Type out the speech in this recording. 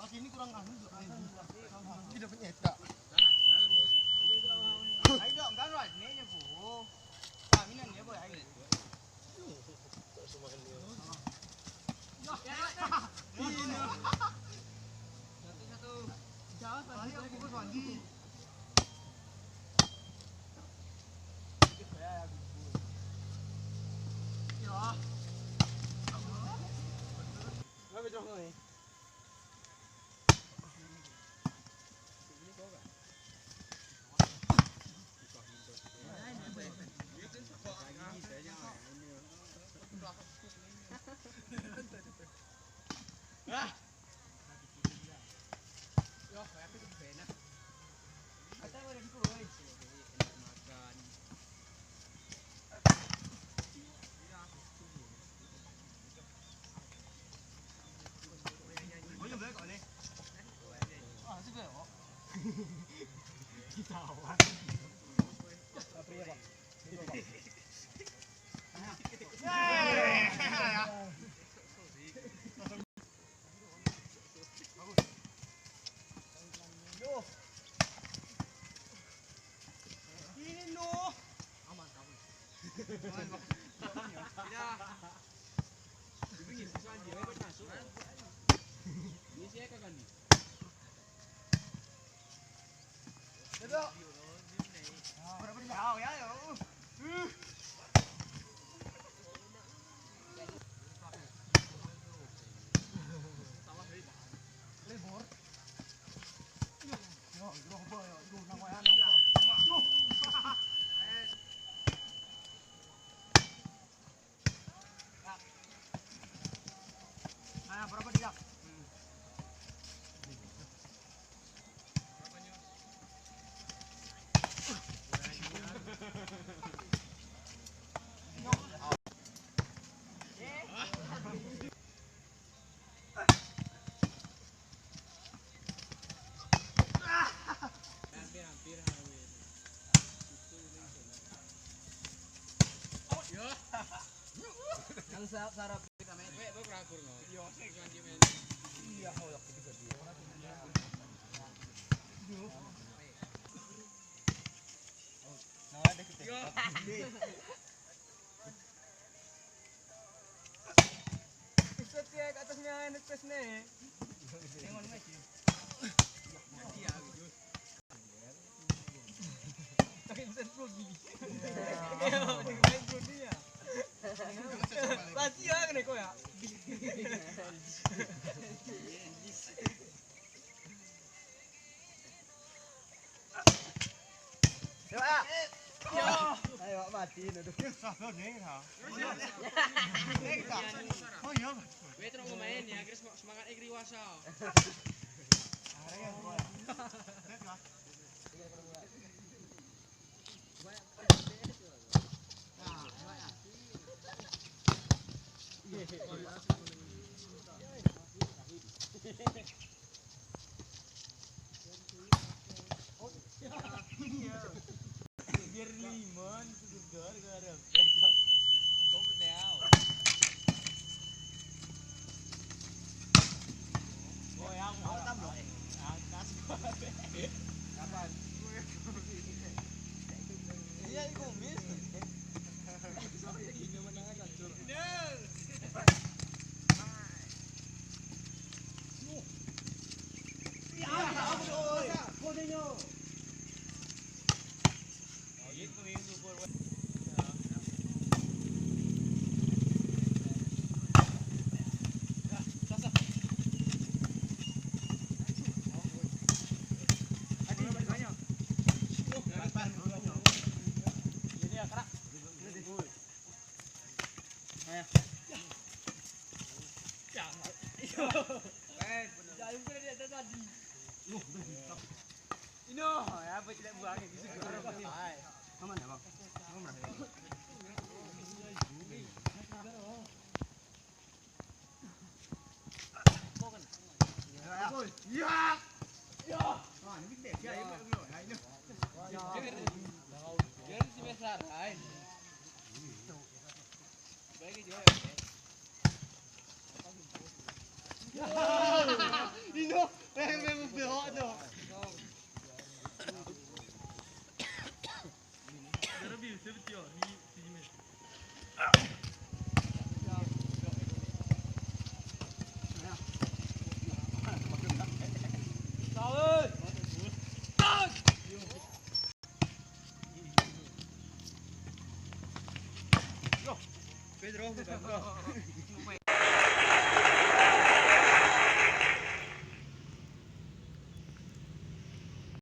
Pagi ini kurang anu tidak penyeta. Ayo dong, kan right nih bu. Kaminan ya boy. Ayo. Satu. Jangan tadi aku fokus mandi. Ya. Nggak betul nih. Berapa dia? Yang sarap kita main. Wek rakur no. Yo sik kanji main. Iya, oh yak ketiga dia. Nah, ada kita. Set ya ke atasnya netes nih. Jangan lagi. Iya, gitu. Pakai mesin progi. Ya, main progi ya. Pasti ya kena kau ya. Ayo mati duduk. Salah nih ha. Oh iya. Wes terus main ya, Chris semangat egri wasa. Biar limon sudah garam. Kau penyau. Oh yang mau tambah. Angkas. Kapan? Iya itu mis. Ini menang aja cur. Ini ya apa tidak buang ini aman ya bang ya ya wah ini gede ya ini jadi si besar lain bagi dia Ino, may mabiho ano. Pedro,